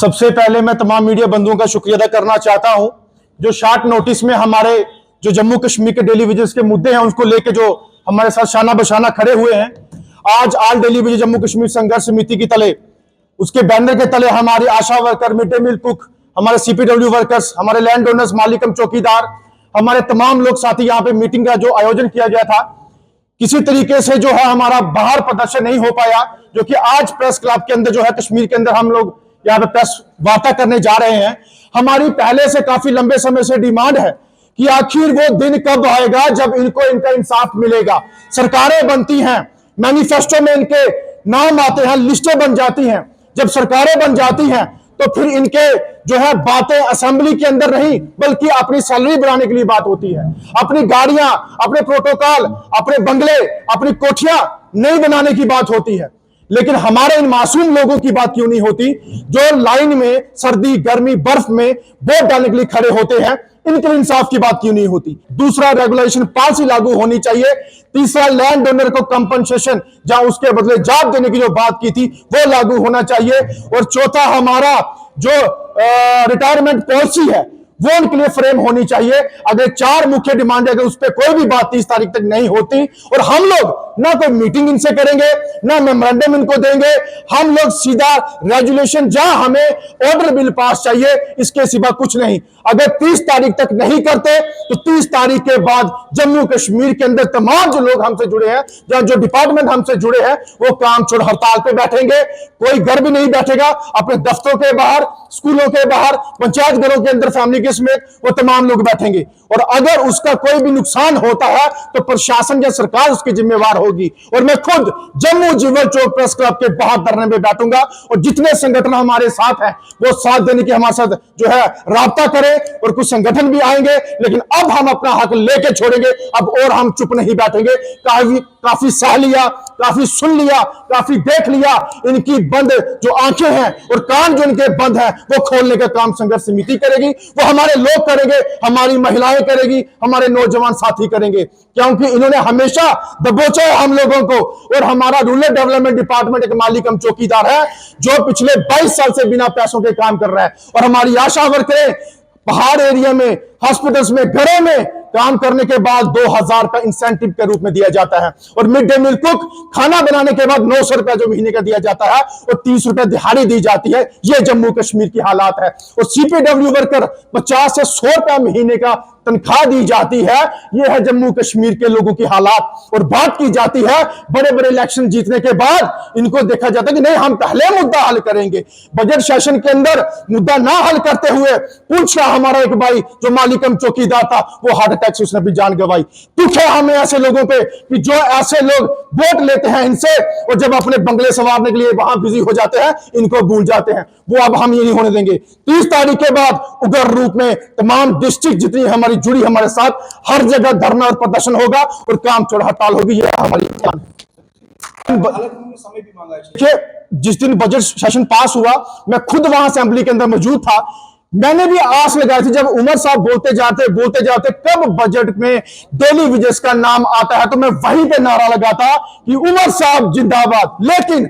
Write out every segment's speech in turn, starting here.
सबसे पहले मैं तमाम मीडिया बंधुओं का शुक्रिया अदा करना चाहता हूं जो शॉर्ट नोटिस में हमारे जो जम्मू कश्मीर के डेली विजिट्स के मुद्दे हैं उसको लेके जो हमारे साथ शाना बशाना खड़े हुए हैं। आज all daily visit Jammu Kashmir Sangharsh Samiti के तले, उसके बैनर के तले हमारी ASHA worker, mid day meal cook, हमारे सीपीडब्ल्यू वर्कर्स, हमारे लैंड ओनर्स, मालिकम चौकीदार, हमारे तमाम लोग साथी यहाँ पे मीटिंग का जो आयोजन किया गया था, किसी तरीके से जो है हमारा बाहर प्रदर्शन नहीं हो पाया, जो कि आज प्रेस क्लब के अंदर जो है कश्मीर के अंदर हम लोग यहाँ पे प्रेस वार्ता करने जा रहे हैं। हमारी पहले से काफी लंबे समय से डिमांड है कि आखिर वो दिन कब आएगा जब इनको इनका इंसाफ मिलेगा। सरकारें बनती हैं, मैनिफेस्टो में इनके नाम आते हैं, लिस्टें बन जाती हैं। जब सरकारें बन जाती हैं तो फिर इनके जो है बातें असेंबली के अंदर नहीं बल्कि अपनी सैलरी बढ़ाने के लिए बात होती है। अपनी गाड़ियां, अपने प्रोटोकॉल, अपने बंगले, अपनी कोठियां नहीं बनाने की बात होती है। लेकिन हमारे इन मासूम लोगों की बात क्यों नहीं होती जो लाइन में सर्दी, गर्मी, बर्फ में वोट डालने के लिए खड़े होते हैं? इनके लिए इंसाफ की बात क्यों नहीं होती? दूसरा, रेगुलेशन पॉलिसी लागू होनी चाहिए। तीसरा, लैंड ओनर को कंपनसेशन जहां उसके बदले जाब देने की जो बात की थी वो लागू होना चाहिए। और चौथा, हमारा जो रिटायरमेंट पॉलिसी है वो उनके लिए फ्रेम होनी चाहिए। अगर चार मुख्य डिमांड है, अगर उस पर कोई भी बात 30 तारीख तक नहीं होती और हम लोग ना कोई मीटिंग इनसे करेंगे ना मेमोरेंडम इनको देंगे, हम लोग सीधा रेजुलेशन जहां हमें ऑर्डर बिल पास चाहिए, इसके सिवा कुछ नहीं। अगर 30 तारीख तक नहीं करते तो 30 तारीख के बाद जम्मू कश्मीर के अंदर तमाम जो लोग हमसे जुड़े हैं, जो डिपार्टमेंट हमसे जुड़े हैं, वो काम छोड़ हड़ताल पे बैठेंगे। कोई घर भी नहीं बैठेगा, अपने दफ्तरों के बाहर, स्कूलों के बाहर, पंचायत घरों के अंदर फैमिली के समेत वो तमाम लोग बैठेंगे। और अगर उसका कोई भी नुकसान होता है तो प्रशासन या सरकार उसकी जिम्मेवार होगी। और मैं खुद जम्मू जीवल चौक प्रेस क्लब के बाहर धरने में बैठूंगा और जितने संगठन हमारे साथ हैं वो साथ देने की हमारे साथ जो है राब्ता करें। और कुछ संगठन भी आएंगे, लेकिन अब हम अपना हक लेके छोड़ेंगे। अब और हम चुप नहीं बैठेंगे। काफी सह लिया, काफी सुन लिया, काफी देख लिया। इनकी बंद जो आंखें हैं और कान जो इनके बंद हैं वो खोलने का काम संघर्ष समिति करेगी, वो हमारे लोग करेंगे, हमारी महिलाएं करेगी, हमारे नौजवान साथी करेंगे। क्योंकि इन्होंने हमेशा दबोचा है हम लोगों को। और हमारा रूरल डेवलपमेंट डिपार्टमेंट एक मालिकम चौकीदार है जो पिछले 22 साल से बिना पैसों के काम कर रहा है। और हमारी आशा वर्करें पहाड़ एरिया में, हॉस्पिटल्स में, घरों में काम करने के बाद 2000 का इंसेंटिव के रूप में दिया जाता है। और मिड डे मील कुक खाना बनाने के बाद 900 रुपया जो महीने का दिया जाता है और 30 रुपया दिहाड़ी दी जाती है। ये जम्मू कश्मीर की हालात है। और सीपीडब्ल्यू वर्कर 50 से 100 रुपया महीने का तनख्वाह दी जाती है। यह है जम्मू कश्मीर के लोगों की हालात। और बात की जाती है बड़े बड़े इलेक्शन जीतने के बाद इनको देखा जाता है कि नहीं, हम पहले मुद्दा हल करेंगे। बजट सेशन के अंदर मुद्दा ना हल करते हुए पूछ रहा हमारा एक भाई जो मालिकम चौकीदार था, वो हार्ट अटैक से उसने भी जान गंवाई। दुख है हमें ऐसे लोगों पे कि जो ऐसे लोग वोट लेते हैं इनसे और जब अपने बंगले संवारने के लिए वहां बिजी हो जाते हैं इनको भूल जाते हैं। वो अब हम ये नहीं होने देंगे। 30 तारीख के बाद उग्र रूप में तमाम डिस्ट्रिक्ट जितनी हमारी जुड़ी हमारे साथ, हर जगह धरना और प्रदर्शन होगा और काम छोड़ हड़ताल होगी। ये हमारी जिस दिन बजट सेशन पास हुआ मैं खुद वहां असेंबली के अंदर मौजूद था। मैंने भी आस लगाई थी जब उमर साहब बोलते जाते कब बजट में डेली विजिट्स का नाम आता है तो मैं वहीं पे नारा लगाता कि उमर साहब जिंदाबाद। लेकिन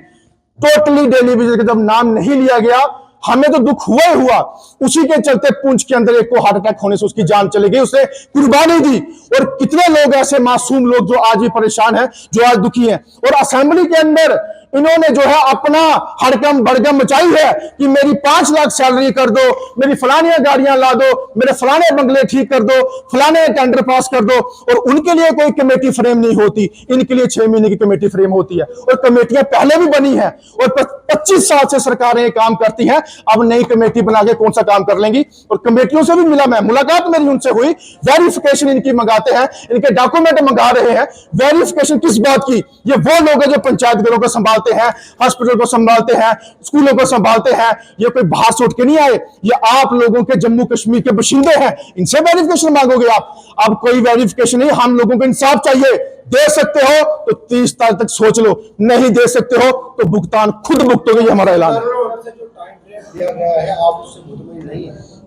टोटली डेली विजिट का जब नाम नहीं लिया गया हमें तो दुख हुआ ही हुआ। उसी के चलते पुंछ के अंदर एक को हार्ट अटैक होने से उसकी जान चली गई, उसने कुर्बानी दी। और कितने लोग ऐसे मासूम लोग जो आज भी परेशान हैं, जो आज दुखी हैं। और असेंबली के अंदर इन्होंने जो है अपना हड़कम भड़कम मचाई है कि मेरी 5 लाख सैलरी कर दो, मेरी फलानियां गाड़ियां ला दो, मेरे फलाने बंगले ठीक कर दो, फलाने टेंडर पास कर दो। और उनके लिए कोई कमेटी फ्रेम नहीं होती, इनके लिए 6 महीने की कमेटी फ्रेम होती है। और कमेटियां पहले भी बनी है और 25 साल से सरकारें ये काम करती हैं। अब नई कमेटी बना के कौन सा काम कर लेंगी? और कमेटियों से भी मिला, मैं मुलाकात मेरी उनसे हुई, वेरिफिकेशन इनकी मंगाते हैं, इनके डॉक्यूमेंट मंगा रहे हैं। वेरिफिकेशन किस बात की? ये वो लोग हैं जो पंचायत घरों को संभालते हैं, हॉस्पिटल को संभालते हैं, स्कूलों को संभालते हैं। ये कोई बाहर से उठ के नहीं आए, ये आप लोगों के जम्मू कश्मीर के बाशिंदे हैं। इनसे वेरिफिकेशन मांगोगे आप? अब कोई वेरिफिकेशन नहीं, हम लोगों को इंसाफ चाहिए। दे सकते हो तो 30 तारीख तक सोच लो, नहीं दे सकते हो तो भुगतान खुद भुगतोगे। ये हमारा ऐलान है।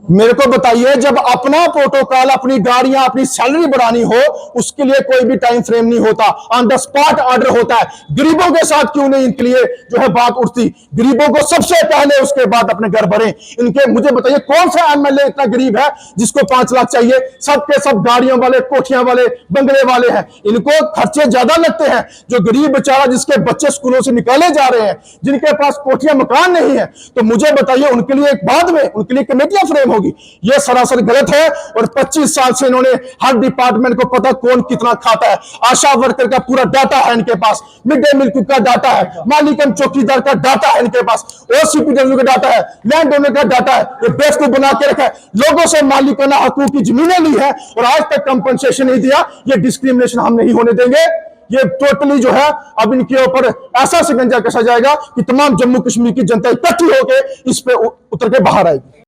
मेरे को बताइए, जब अपना प्रोटोकॉल, अपनी गाड़ियां, अपनी सैलरी बढ़ानी हो, उसके लिए कोई भी टाइम फ्रेम नहीं होता, ऑन द स्पॉट ऑर्डर होता है। गरीबों के साथ क्यों नहीं इनके लिए जो है बात उठती? गरीबों को सबसे पहले, उसके बाद अपने घर भरे इनके। मुझे बताइए कौन सा एमएलए इतना गरीब है जिसको 5 लाख चाहिए? सबके सब गाड़ियों वाले, कोठियां वाले, बंगले वाले हैं। इनको खर्चे ज्यादा लगते हैं। जो गरीब बेचारा, जिसके बच्चे स्कूलों से निकाले जा रहे हैं, जिनके पास कोठियां मकान नहीं है, तो मुझे बताइए उनके लिए बाद में उनके लिए कमेटियां फ्रेम होगी? यह सरासर गलत है। और 25 साल से इन्होंने हर डिपार्टमेंट को पता कौन कितना खाता है। आशा वर्कर का पूरा डाटा है इनके पास, मिड डे मील का डाटा है, मालिकम चौकीदार का डाटा है इनके पास, ओसीपीडब्ल्यू का डाटा है, लैंड ओनर का डाटा है। ये बेवकूफ बना के रखा है। लोगों से मालिकाना हकूक की जमीनें ली है और आज तक कंपनसेशन नहीं दिया। ये डिस्क्रिमिनेशन हम नहीं होने देंगे। ये टोटली जो है अब इनके ऊपर ऐसा शिकंजा कसा जाएगा कि तमाम जम्मू कश्मीर की जनता इकट्ठी होकर इस पे उतर के बाहर आएगी।